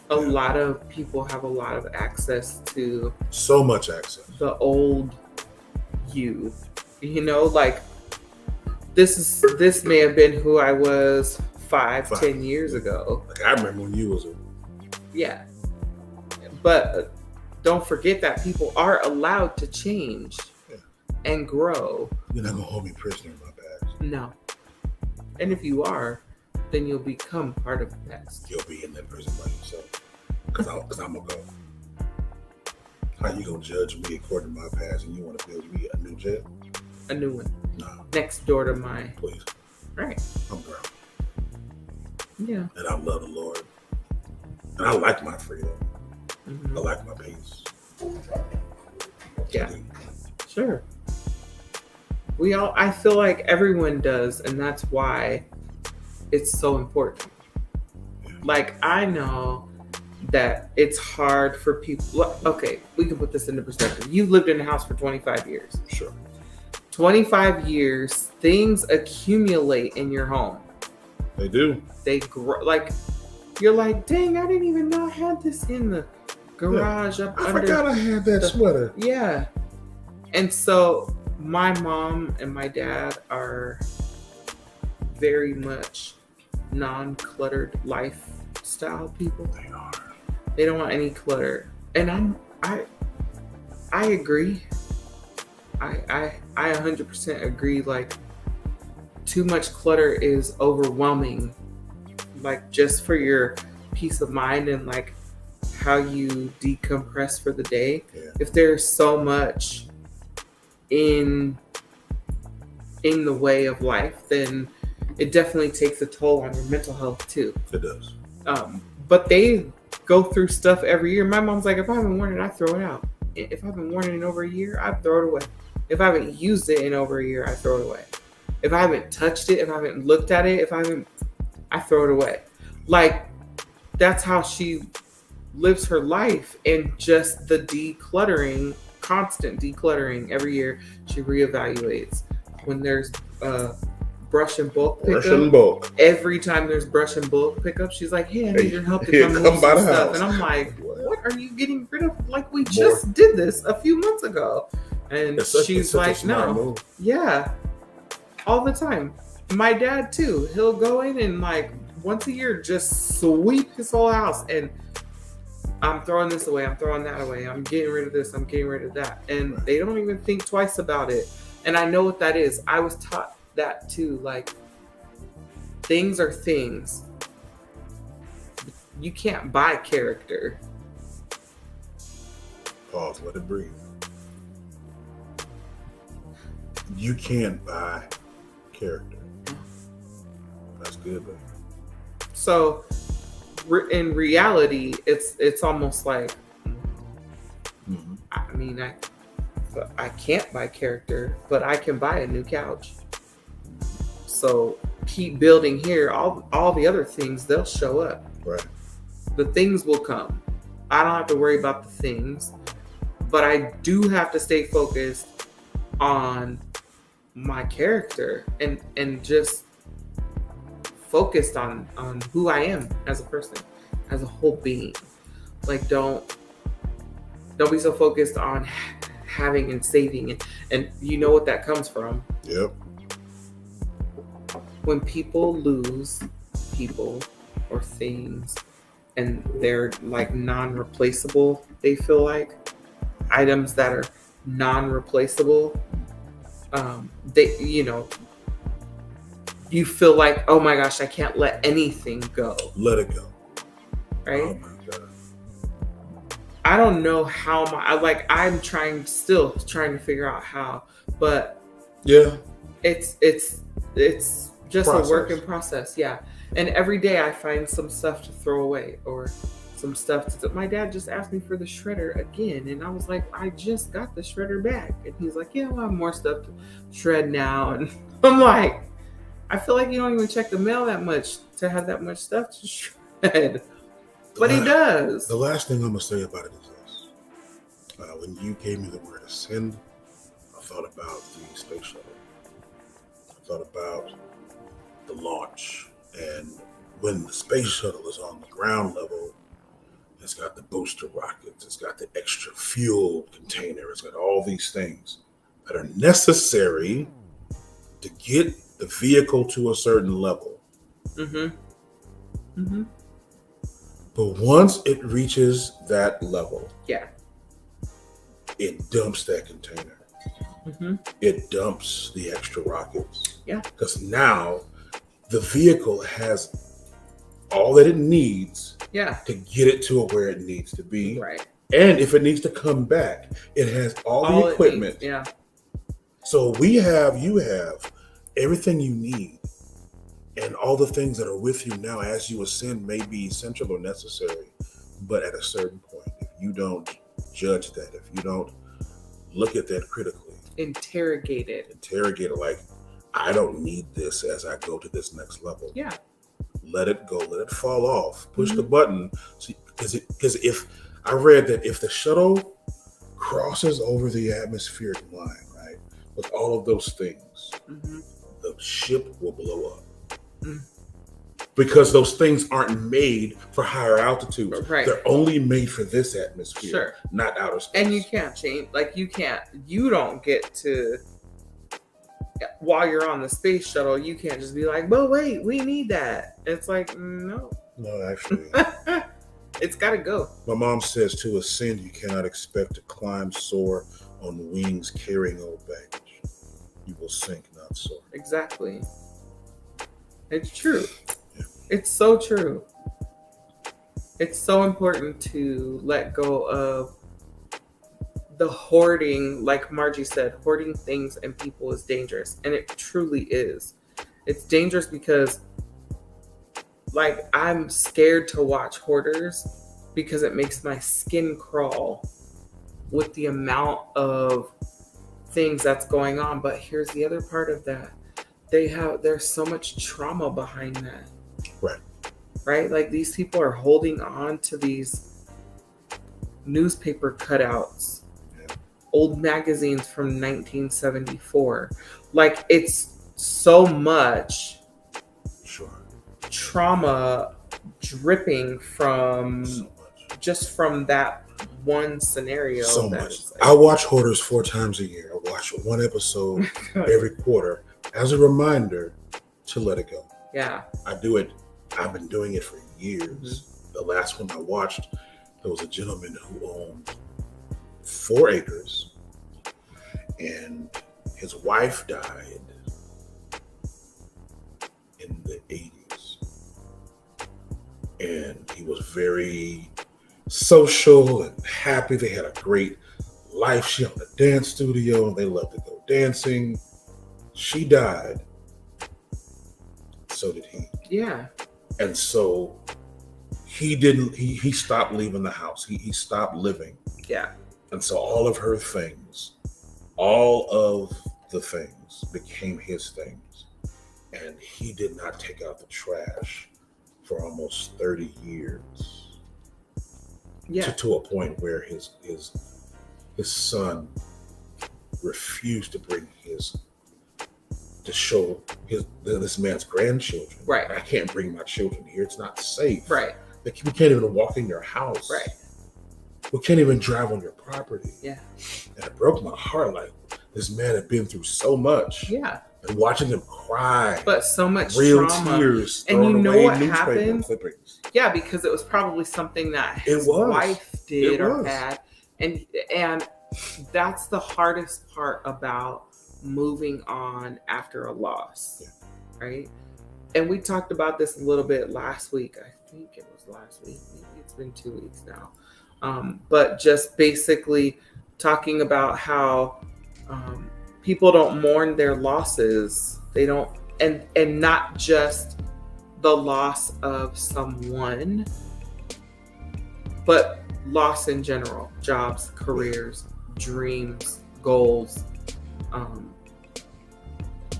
a lot of people have a lot of access to so much access. The old you. You know, like this may have been who I was 10 years ago. Like I remember when you was Yeah. But don't forget that people are allowed to change and grow. You're not going to hold me prisoner in my past. No. And if you are, then you'll become part of the past. You'll be in that prison by yourself. Because I'm going to go. How you going to judge me according to my past and you want to build me a new jail? A new one. No. Next door to my... Please. Right. I'm grounded. Yeah. And I love the Lord. And I like my freedom. Mm-hmm. I like my peace. Yeah. Sure. I feel like everyone does, and that's why it's so important. Like, I know that it's hard for people. Okay, we can put this into perspective. You've lived in a house for 25 years. Sure. 25 years, things accumulate in your home. They do. They grow. Like, you're like, dang, I didn't even know I had this in the garage up I under. forgot I had that sweater. Yeah. And so my mom and my dad are very much non-cluttered lifestyle people. They are. They don't want any clutter. And I agree. I 100% agree. Like, too much clutter is overwhelming. Like, just for your peace of mind and like how you decompress for the day. Yeah. If there's so much in the way of life, then it definitely takes a toll on your mental health too. It does. But they go through stuff every year. My mom's like, if I haven't worn it, I throw it out. If I haven't worn it in over a year, I throw it away. If I haven't used it in over a year, I throw it away. If I haven't touched it, if I haven't looked at it, I throw it away. Like, that's how she lives her life, and just the decluttering, constant decluttering every year. She reevaluates when there's brush and bulk Brush pickup. and bulk. Every time there's brush and bulk pickup, she's like, "Hey, I need your help to Hey, come come move by some the stuff." house. And I'm like, What? "What are you getting rid of? Like, we just did this a few months ago." And she's like, "No, yeah, all the time." My dad too. He'll go in and like once a year just sweep his whole house, and I'm throwing this away, I'm throwing that away, I'm getting rid of this, I'm getting rid of that. And they don't even think twice about it. And I know what that is. I was taught that too. Like, things are things. You can't buy character. Pause, let it breathe. You can't buy character. That's good, baby. So in reality, it's almost like, I mean, I can't buy character, but I can buy a new couch. So keep building here. All the other things, they'll show up. Right. The things will come. I don't have to worry about the things, but I do have to stay focused on my character and just focused on who I am as a person, as a whole being. Like, don't be so focused on having and saving, and you know what that comes from. Yep. When people lose people or things and they're like non-replaceable, they feel like items that are non-replaceable, they, you feel like, oh my gosh, I can't let anything go. Let it go. Right? Oh my God. I don't know how I'm still trying to figure out how, but yeah, it's just a work in process. Yeah. And every day I find some stuff to throw away or some stuff my dad just asked me for the shredder again. And I was like, I just got the shredder back. And he's like, yeah, we'll have more stuff to shred now. And I'm like, I feel like you don't even check the mail that much to have that much stuff to shred. But he does. The last thing I'm going to say about it is this. When you gave me the word ascend, I thought about the space shuttle. I thought about the launch. And when the space shuttle is on the ground level, it's got the booster rockets, it's got the extra fuel container, it's got all these things that are necessary to get the vehicle to a certain level. But once it reaches that level, it dumps that container. It dumps the extra rockets. Because now the vehicle has all that it needs to get it to where it needs to be. Right. And if it needs to come back, it has all the equipment. So you have everything you need. And all the things that are with you now as you ascend may be essential or necessary. But at a certain point, if you don't judge that, if you don't look at that critically, interrogate it like, I don't need this as I go to this next level. Let it go, let it fall off, push the button. Because if I read that if the shuttle crosses over the atmospheric line, right, with all of those things, the ship will blow up. Because those things aren't made for higher altitudes. Right. They're only made for this atmosphere, not outer space. And you can't change, you don't get to, while you're on the space shuttle, you can't just be like, well, wait, we need that. It's like, no. No, actually. It's got to go. My mom says to ascend, you cannot expect to climb, soar on wings carrying old baggage. You will sink, not soar. Exactly. It's true. It's so true. It's so important to let go of the hoarding. Like Margie said, hoarding things and people is dangerous. And it truly is. It's dangerous because, I'm scared to watch Hoarders because it makes my skin crawl with the amount of things that's going on. But here's the other part of that. There's so much trauma behind that. Right. right? Like these people are holding on to these newspaper cutouts, old magazines from 1974. Like it's so much trauma dripping from just from that one scenario. So much. I watch Hoarders 4 times a year. I watch one episode every quarter as a reminder to let it go. Yeah. I do it. I've been doing it for years. Mm-hmm. The last one I watched, there was a gentleman who owned 4 acres and his wife died in the 80s. And he was very social and happy. They had a great life. She owned a dance studio and they loved to go dancing. She died. So did he. Yeah. And so he stopped leaving the house. He stopped living. Yeah. And so all of her things, all of the things became his things. And he did not take out the trash for almost 30 years. Yeah. To a point where his son refused to bring to show this man's grandchildren. Right. I can't bring my children here. It's not safe. Right. We can't even walk in your house. Right. We can't even drive on your property. Yeah. And it broke my heart. Like this man had been through so much. Yeah. And watching them cry. But so much real trauma. Tears. And you know what newspaper happened? Clippings. Yeah, because it was probably something that his wife did or had. And that's the hardest part about moving on after a loss. Yeah. Right? And we talked about this a little bit last week. I think it was last week. Maybe it's been 2 weeks now. But just basically talking about how people don't mourn their losses. They don't, and not just the loss of someone, but loss in general, jobs, careers, dreams, goals,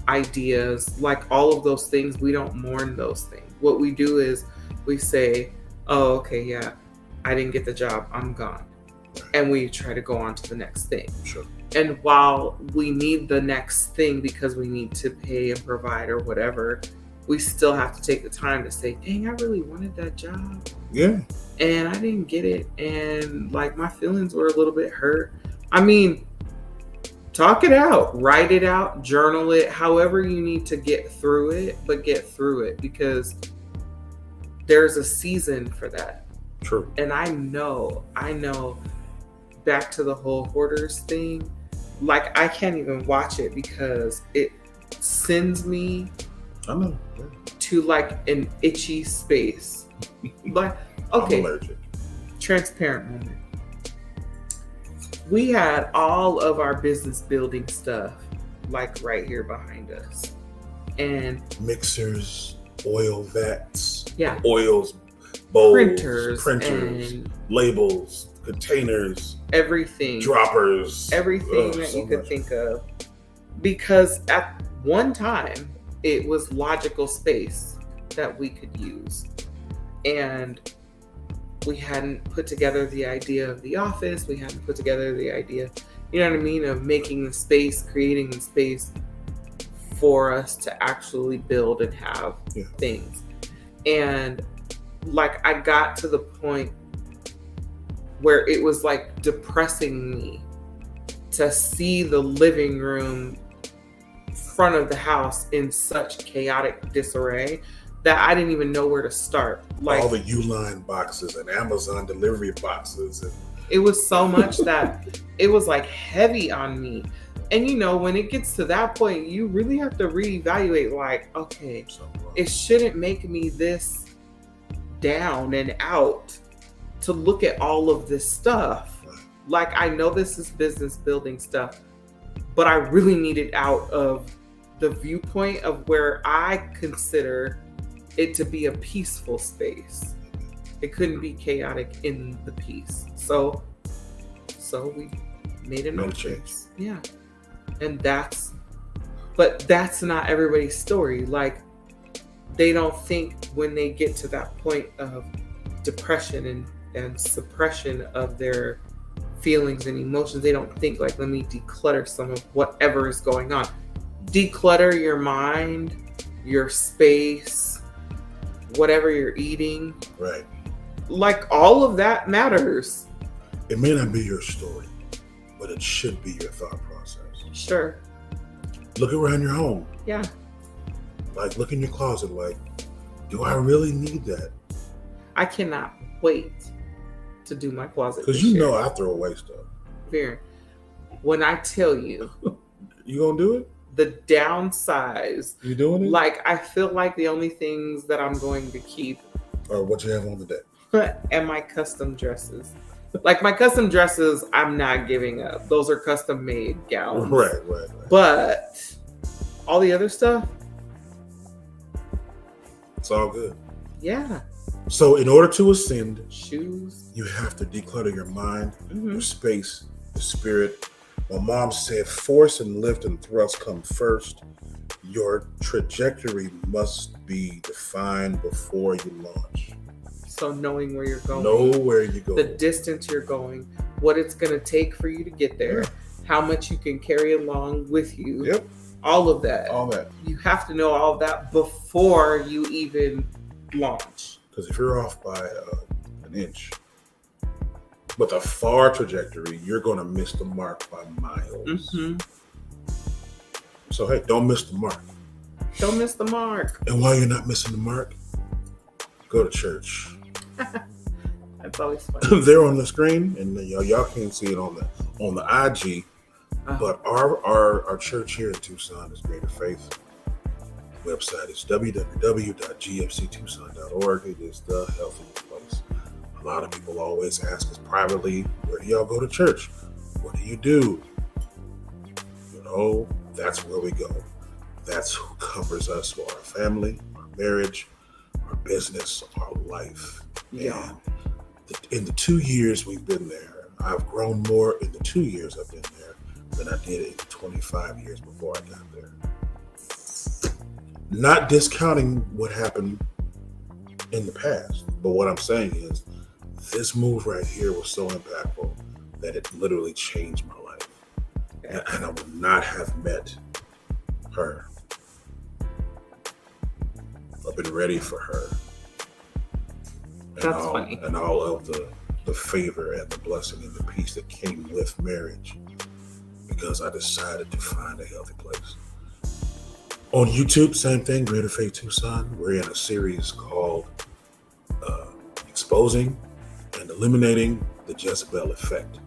ideas, like all of those things. We don't mourn those things. What we do is we say, oh, okay, yeah, I didn't get the job, I'm gone. And we try to go on to the next thing. Sure. And while we need the next thing because we need to pay and provide or whatever, we still have to take the time to say, dang, I really wanted that job. Yeah. And I didn't get it. And like my feelings were a little bit hurt. I mean, talk it out, write it out, journal it, however you need to get through it, but get through it because there's a season for that. True. And I know, back to the whole Hoarders thing, like I can't even watch it because it sends me to like an itchy space. Like, okay, I'm allergic. Transparent moment. We had all of our business building stuff like right here behind us. And mixers, oil vats, yeah, oils, bowls, printers, and labels, containers, everything, droppers, everything that you could think of. Because at one time, it was logical space that we could use. And we hadn't put together the idea of the office. We hadn't put together the idea, you know what I mean, of making the space, creating the space for us to actually build and have things. And like I got to the point where it was like depressing me to see the living room front of the house in such chaotic disarray that I didn't even know where to start. Like all the Uline boxes and Amazon delivery boxes. And it was so much that it was like heavy on me. And you know, when it gets to that point, you really have to reevaluate like, okay, it shouldn't make me this down and out to look at all of this stuff. Like, I know this is business building stuff, but I really need it out of the viewpoint of where I consider it to be a peaceful space. It couldn't be chaotic in the peace. So we made an change. Yeah. And that's not everybody's story. Like they don't think when they get to that point of depression and suppression of their feelings and emotions, they don't think like, let me declutter some of whatever is going on. Declutter your mind, your space, whatever you're eating. Right. Like all of that matters. It may not be your story, but it should be your thought process. Sure. Look around your home. Yeah. Like, look in your closet. Like, do I really need that? I cannot wait to do my closet. Because you know I throw away stuff. Fair. When I tell you, you gonna do it? The downsize. You doing it? Like, I feel like the only things that I'm going to keep or what you have on today. And my custom dresses. Like my custom dresses, I'm not giving up. Those are custom made gowns. Right. But all the other stuff, it's all good. Yeah. So in order to ascend, shoes, you have to declutter your mind, your space, your spirit. My mom said, force and lift and thrust come first. Your trajectory must be defined before you launch. So knowing where you're going. Know where you're going. The distance you're going. What it's going to take for you to get there. Yeah. How much you can carry along with you. Yep. All of that. All that. You have to know all of that before you even launch. Because if you're off by an inch with a far trajectory, you're going to miss the mark by miles. So, hey, don't miss the mark. Don't miss the mark. And while you're not missing the mark, go to church. That's always fun. They're on the screen, and y'all can't see it on the IG. But our church here in Tucson is Greater Faith. Website is www.gfctucson.org. It is the healthy place. A lot of people always ask us privately, where do y'all go to church? What do you do? You know, that's where we go. That's who covers us for our family, our marriage, our business, our life. Yeah. And in the 2 years we've been there, I've grown more in the 2 years I've been there than I did in the 25 years before I got there. Not discounting what happened in the past, but what I'm saying is this move right here was so impactful that it literally changed my life. And I would not have met her. I've been ready for her. That's funny. And all of the favor and the blessing and the peace that came with marriage, because I decided to find a healthy place. On YouTube, same thing, Greater Faith Tucson. We're in a series called Exposing and Eliminating the Jezebel Effect.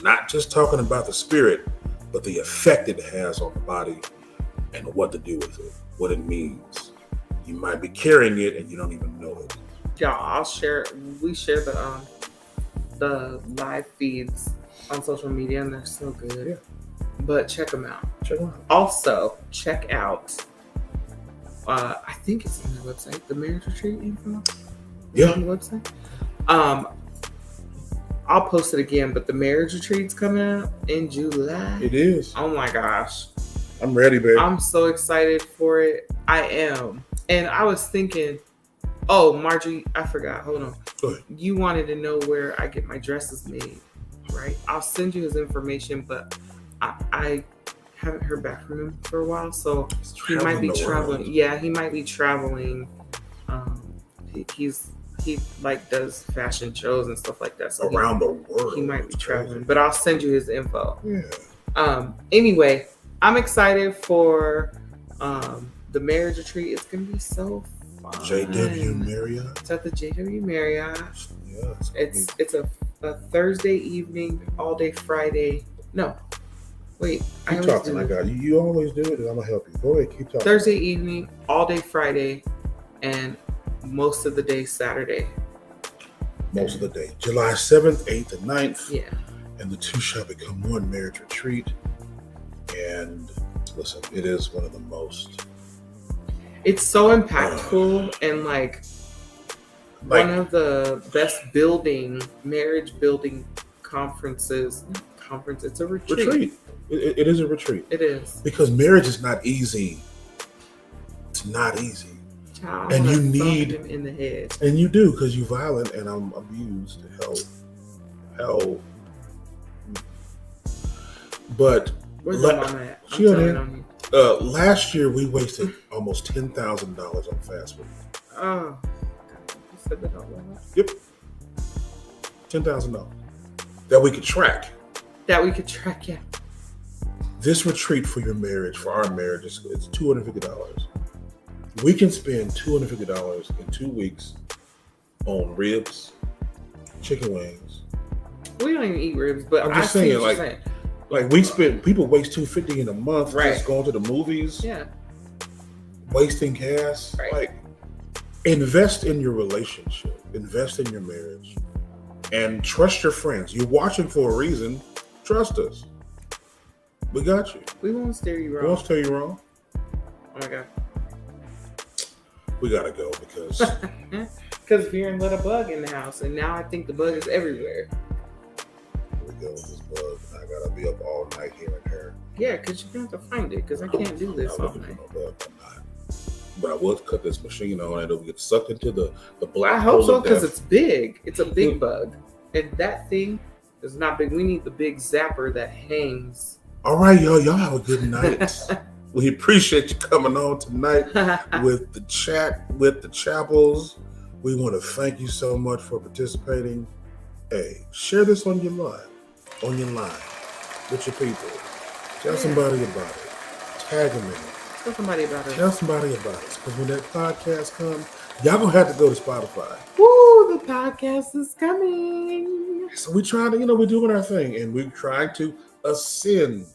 Not just talking about the spirit, but the effect it has on the body and what to do with it, what it means. You might be carrying it and you don't even know it. Yeah, we share the live feeds on social media, and they're so good. Yeah. But check them out. Also, check out, I think it's on their website, the marriage retreat info. Yeah. On the website. I'll post it again, but the marriage retreat's coming out in July. It is. Oh my gosh. I'm ready, babe. I'm so excited for it. I am. And I was thinking, oh, Marjorie, I forgot. Hold on. Go ahead. You wanted to know where I get my dresses made, right? I'll send you his information, but I haven't heard back from him for a while, so he might be traveling. Yeah, he might be traveling. He like does fashion shows and stuff like that. So around the world. He might be traveling, but I'll send you his info. Yeah. Anyway, I'm excited for the marriage retreat. It's gonna be so fun. JW Marriott. It's at the JW Marriott. Yeah. It's a Thursday evening, all day Friday. No, wait. Keep talking. I got you. You always do it, and I'm gonna help you. Go ahead. Keep talking. Thursday evening, all day Friday, and most of the day Saturday. Most of the day. July 7th, 8th, and 9th. Yeah. And the two shall become one marriage retreat. And listen, it is one of the most. It's so impactful and like one of the best marriage building conferences. It's a retreat. It is a retreat. It is. Because marriage is not easy. It's not easy. Child, And I you wanna thump need- him in the head. And you do, because you're violent and I'm abused. Hell. But Where's your mama at? I'm she on telling there. on you. Last year we wasted almost $10,000 on fast food. Oh, God, you said that out loud. Yep. $10,000 that we could track. That we could track, yeah. This retreat for your marriage, for our marriage, it's $250. We can spend $250 in 2 weeks on ribs, chicken wings. We don't even eat ribs, but I'm I just see saying, what you're saying. Like we spend, people waste $250 in a month Right. just going to the movies, Yeah. wasting gas. Right. Like, invest in your relationship, invest in your marriage, and trust your friends. You're watching for a reason. Trust us. We got you. We won't steer you We wrong. won't steer you wrong. Oh my God. We gotta go because Because Viren let a bug in the house, and now I think the bug is everywhere. we go with this bug. I gotta be up all night hearing her. Yeah, because you're going to have to find it, because I can't do this I'm all looking night. for no bug. I'm not. But I will cut this machine on and it'll get sucked into the black I hole hope so, of because death. it's big. It's a big bug. And that thing is not big. We need the big zapper that hangs. All right, y'all. Y'all have a good night. We appreciate you coming on tonight with the chat, with the Chapels. We want to thank you so much for participating. Hey, share this on your line, with your people. Tell somebody about it. Tag them in it. Tell somebody about it. Tell somebody about it. Because when that podcast comes, y'all gonna have to go to Spotify. Woo, the podcast is coming. So we trying to, we're doing our thing, and we're trying to ascend.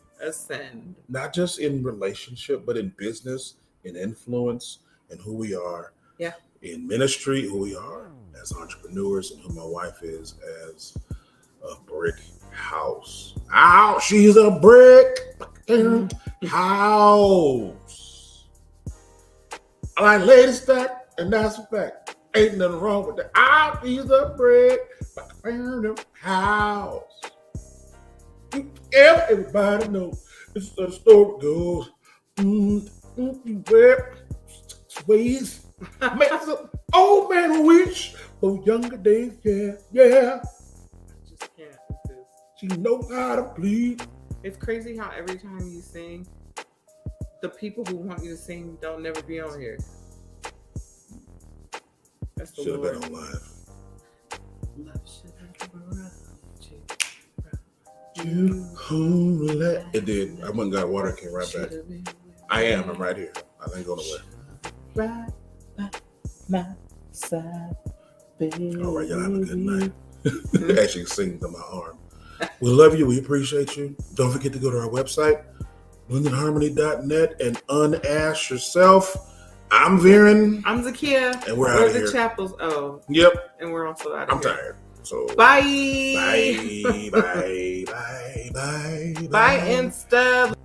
Not just in relationship, but in business, in influence, and who we are. Yeah. In ministry, who we are as entrepreneurs, and who my wife is as a brick house. Ow, she's a brick house. I like lady stack, and that's a fact. Ain't nothing wrong with that. Ow, she's a brick house. Everybody knows this is the story goes. Ways makes an old man wish for younger days. Yeah. I just can't with this. She knows how to plead. It's crazy how every time you sing, the people who want you to sing don't never be on here. That's the Should have Lord. been on live. Love should have been around It did. I went and got water, came right back. I'm right here. I ain't going away. Right by my side, baby. All right, y'all have a good night. Actually singing to my arm. We love you. We appreciate you. Don't forget to go to our website, blendedharmony.net, and unash yourself. I'm Viren. I'm Zakia. And we're out of the here. Chapels. Oh. Yep. And we're also out of I'm here. tired. So Bye. bye. Bye. Bye. Bye. Bye, Insta.